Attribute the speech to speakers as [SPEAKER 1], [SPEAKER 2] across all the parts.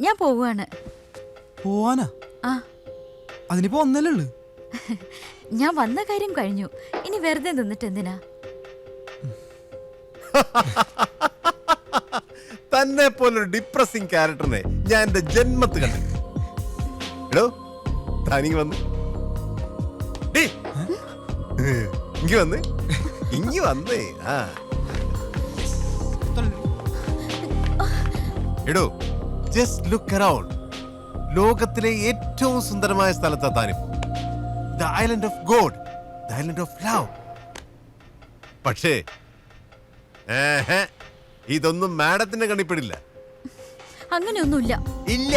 [SPEAKER 1] ഞാൻ പോവാണ്.
[SPEAKER 2] പോവാനാ? അതിനിപ്പോ ഒന്നല്ലേ ഉള്ളു.
[SPEAKER 1] ഞാൻ വന്ന കാര്യം കഴിഞ്ഞു. ഇനി വെറുതെ നിന്നിട്ട് എന്തിനാ?
[SPEAKER 3] തന്നെ പോലൊരു ഡിപ്രസിംഗ് ക്യാരക്ടറിനെ ഞാൻ എന്റെ ജന്മത്ത് കണ്ടു. എടോ താനിങ്ങി വന്ന് ഇങ്ങി വന്നേ. എടോ ജസ്റ്റ് ലുക്ക് അറൗണ്ട്. ലോകത്തിലെ ഏറ്റവും സുന്ദരമായ സ്ഥലത്താ താനിപ്പോ. The island of God, the island of love. പക്ഷേ ഇതൊന്നും മാഡത്തിന്റെ കണ്ണിപ്പെടില്ല.
[SPEAKER 1] അങ്ങനെയൊന്നുമില്ല.
[SPEAKER 3] ഇല്ല.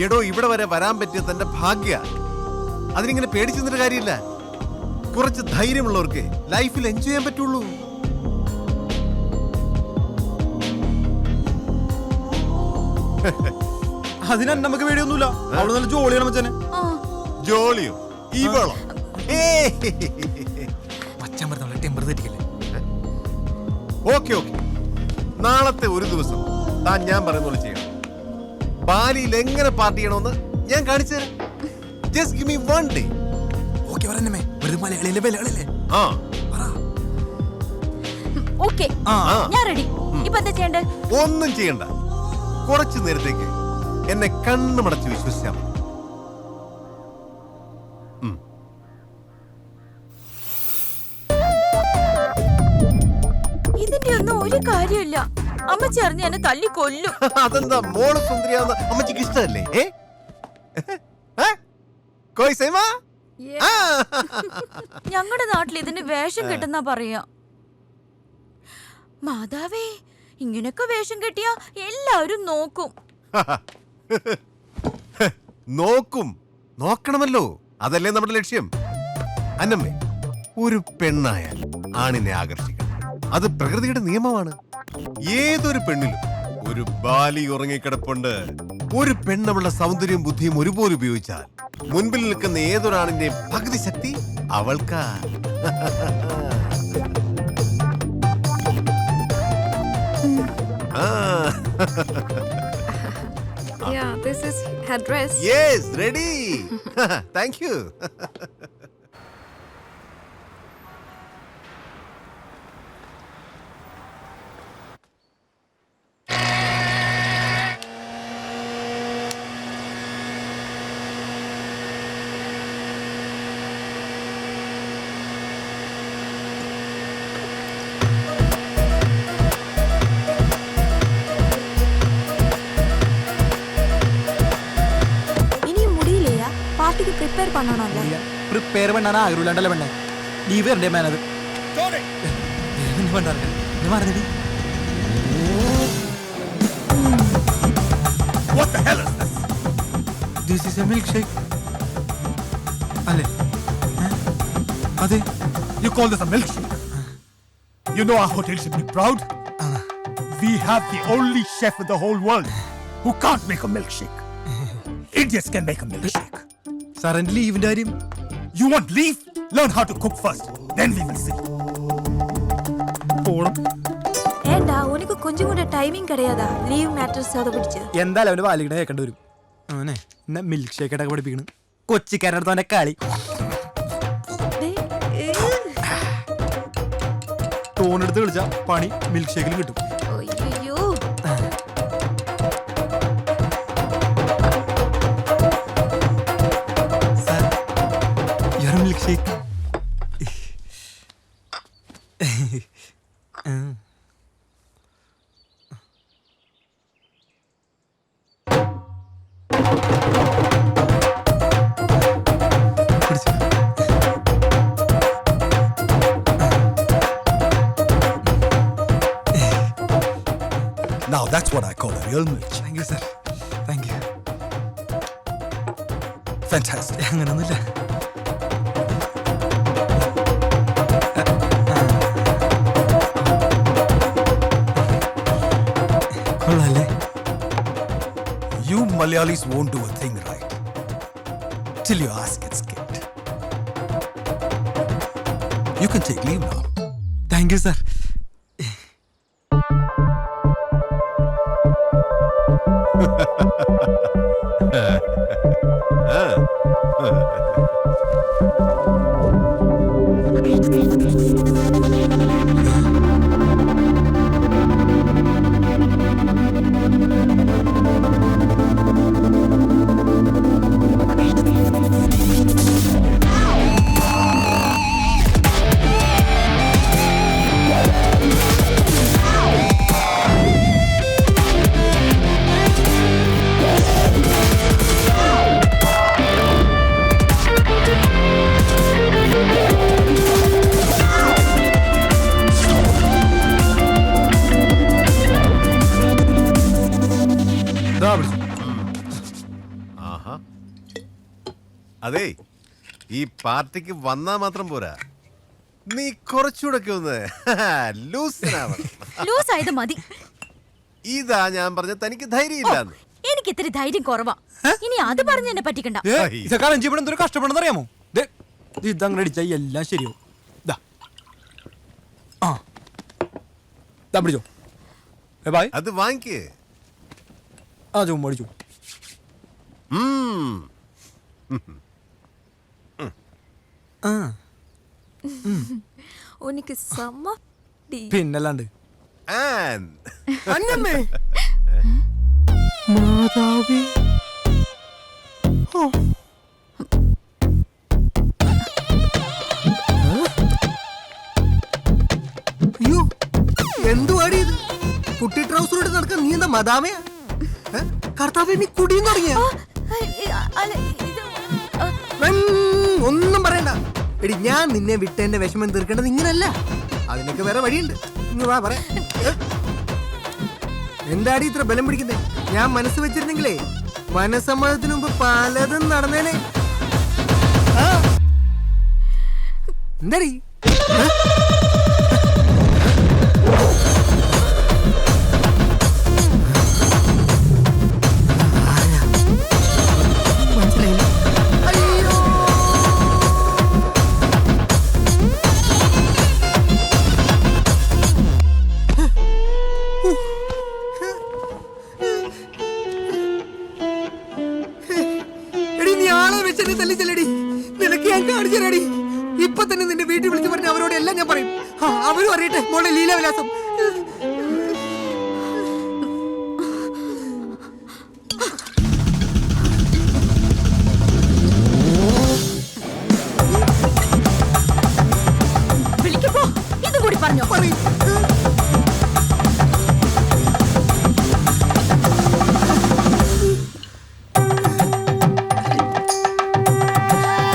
[SPEAKER 3] എടോ ഇവിടെ വരെ വരാൻ പറ്റിയ തന്റെ ഭാഗ്യ. അതിനിങ്ങനെ പേടിച്ചു നിന്നിട്ട് കാര്യമില്ല. കുറച്ച് ധൈര്യമുള്ളവർക്ക് ലൈഫിൽ എൻജോയ് ചെയ്യാൻ പറ്റുള്ളൂ.
[SPEAKER 2] അതിന് നമുക്ക് പേടിയൊന്നുമില്ല. അവള് നല്ല ജോളിയാണ് മച്ചാനെ.
[SPEAKER 3] ജോളിയോ? ഇവളോ? ഓക്കെ ഓക്കെ, നാളത്തെ ഒരു ദിവസം താൻ ഞാൻ പറയുന്ന പോലെ ചെയ്യണം. ബാലിയിൽ എങ്ങനെ പാർട്ടി ചെയ്യണമെന്ന് ഞാൻ കാണിച്ചു തരാം. Just give me one day.
[SPEAKER 2] Okay പറഞ്ഞേ. മലയാളിയിലെ ബലകളില്ലേ?
[SPEAKER 1] ഓക്കെ, ഞാൻ റെഡി. ഇപ്പൊ എന്താ ചെയ്യണ്ടേ?
[SPEAKER 3] ഒന്നും ചെയ്യണ്ട. കുറച്ചു നേരത്തേക്ക് എന്നെ കണ്ണുമടച്ച് വിശ്വസിച്ചാൽ മതി.
[SPEAKER 1] ഇതിന്റെ ഒന്നും ഒരു കാര്യമില്ല. അമ്മച്ചി അറിഞ്ഞ് എന്നെ തല്ലി കൊല്ലും.
[SPEAKER 3] അതെന്താ മോള് സുന്ദരിയാവുന്ന അമ്മച്ചിക്ക് ഇഷ്ടമല്ലേ?
[SPEAKER 1] ഞങ്ങളുടെ നാട്ടിൽ ഇതിന് വേഷം കെട്ടുന്ന പറയാ. മാതാവേ, ഇങ്ങനൊക്കെ വേഷം കെട്ടിയാ എല്ലാവരും നോക്കും.
[SPEAKER 3] നോക്കണമല്ലോ, അതല്ലേ നമ്മുടെ ലക്ഷ്യം. അന്നമ്മേ, ഒരു പെണ്ണായാൽ ആണിനെ ആകർഷിക്കണം. അത് പ്രകൃതിയുടെ നിയമമാണ്. ഏതൊരു പെണ്ണിലും ഒരു ബാലി ഉറങ്ങിക്കിടപ്പുണ്ട്. ഒരു പെണ്ണവളുടെ സൗന്ദര്യവും ബുദ്ധിയും ഒരുപോലെ ഉപയോഗിച്ചാൽ മുൻപിൽ നിൽക്കുന്ന ഏതൊരാണിന്റെ പകുതി ശക്തി അവൾക്കാ.
[SPEAKER 4] Yeah, this is her dress.
[SPEAKER 3] Yes, ready. Thank you.
[SPEAKER 4] Prepare பண்ணணும்ல.
[SPEAKER 2] പ്രിപ്പയർ பண்ணാനാ ആഗ്രഹമില്ലണ്ടല്ലേ പെണ്ണേ. ലീവ് വരണ്ടേ മേനത്?
[SPEAKER 3] What the hell is this?
[SPEAKER 2] This is a milkshake. അല്ലേ? അതെ.
[SPEAKER 5] You call this a milkshake? You know our hotel should be proud. We have the only chef in the whole world who can't make a milkshake. Indians can make a milkshake.
[SPEAKER 2] സാറിന്റെ ലീവിന്റെ കാര്യം?
[SPEAKER 5] You want leave? Learn how to cook first. Then we will see.
[SPEAKER 2] പോണം.
[SPEAKER 4] ஏண்டா உனக்கு கொஞ்சம் கூட timing கிடையாதா? Leave matters அத പിടിച്ച്.
[SPEAKER 2] എന്തായാലും അവന്റെ വാലിക്കണ കേൾക്കേണ്ടി വരും. അവനെ എന്നാ മിൽക്ക് ഷേക്ക് ഒക്കെ പഠിപ്പിക്കണം. കൊച്ചിക്കാരടുത്ത് അവന്റെ കളി. ടോണെടുത്ത് കളിച്ചാ പണി മിൽക്ക് ഷേക്കിൽ കിട്ടും.
[SPEAKER 4] അയ്യോ.
[SPEAKER 2] Milkshake.
[SPEAKER 5] Now that's what I call a real milkshake.
[SPEAKER 2] Thank you, sir. Thank you.
[SPEAKER 5] Fantastic.
[SPEAKER 2] അങ്ങനൊന്നുമില്ല.
[SPEAKER 5] You Malayalis won't do a thing right till your ass gets kicked. You can take leave now.
[SPEAKER 2] Thank you, sir.
[SPEAKER 3] അതേ ഈ പാർട്ടിക്ക് വന്നാ മാത്രം പോരാ, നീ കുറച്ചുകൂടെ ഒന്ന് ലൂസിനാവണം.
[SPEAKER 1] ലൂസ് ആയത് മതി.
[SPEAKER 3] ഇതാ ഞാൻ പറഞ്ഞ തനിക്ക് ധൈര്യം ഇല്ലാന്ന്.
[SPEAKER 1] എനിക്ക് ഇത്തിരി ധൈര്യം കുറവാ. ഇനി അത് പറഞ്ഞ് എന്നെ പറ്റിക്കണ്ട.
[SPEAKER 2] ഇതൊക്കെ അഞ്ചിവിടെ എന്തൊരു കഷ്ടപ്പെടുന്ന അറിയാമോ? ഇതങ്ങനെ അടിച്ചാ എല്ലാം ശരിയോ. പിടിച്ചോ. ബായ്.
[SPEAKER 3] അത് വാങ്ങിക്കേ.
[SPEAKER 2] ചുമ്മാ അടിച്ചു.
[SPEAKER 4] ഉനിക്ക് സമ്മ
[SPEAKER 2] പിന്നല്ലാണ്ട്.
[SPEAKER 3] അന്നമ്മേ
[SPEAKER 2] മാതാവേ.
[SPEAKER 6] അയ്യോ എന്തുവാടി ഇത്? കുട്ടി ട്രൗസറോട് നടക്കാൻ നീ എന്താ മദാമയാ? കർത്താവേ നീ കുടിയും തുടങ്ങിയ? ഒന്നും പറയണ്ട. എടി ഞാൻ നിന്നെ വിട്ടേന്റെ വിഷമം തീർക്കേണ്ടത് ഇങ്ങനല്ല, അതിനൊക്കെ വേറെ വഴിയുണ്ട്. ഇങ്ങ് വാ പറയാ. എന്താടി ഇത്ര ബലം പിടിക്കുന്നേ? ഞാൻ മനസ്സ് വെച്ചിരുന്നെങ്കിലേ മനസ്സമ്മതത്തിന് മുമ്പ് പലതും നടന്നേനെ. എന്താടി മനസ്സിലായില്ല? അയ്യോ എടി നീ ആളെ വെച്ചെന്നെ തല്ലിച്ചല്ലടി. നിനക്ക് ഞാൻ കാണിച്ചു തരാടി. ഇപ്പൊ തന്നെ നിന്റെ വീട്ടിൽ വിളിച്ച് പറഞ്ഞ അവരോട് എല്ലാം ഞാൻ പറയും. അവരും അറിയട്ടെ മോളെ ലീലാവിലാസം.
[SPEAKER 1] വിളിക്കുമ്പോ ഇതും കൂടി പറഞ്ഞോ.
[SPEAKER 6] പറയും.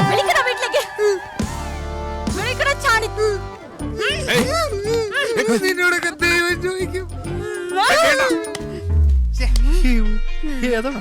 [SPEAKER 1] വിളിക്കടാ വീട്ടിലേക്ക്. വിളിക്കടാ ചാണി.
[SPEAKER 6] നിന്നോടൊക്കെ ദൈവം ചോദിക്കും.
[SPEAKER 2] ഏതാണ്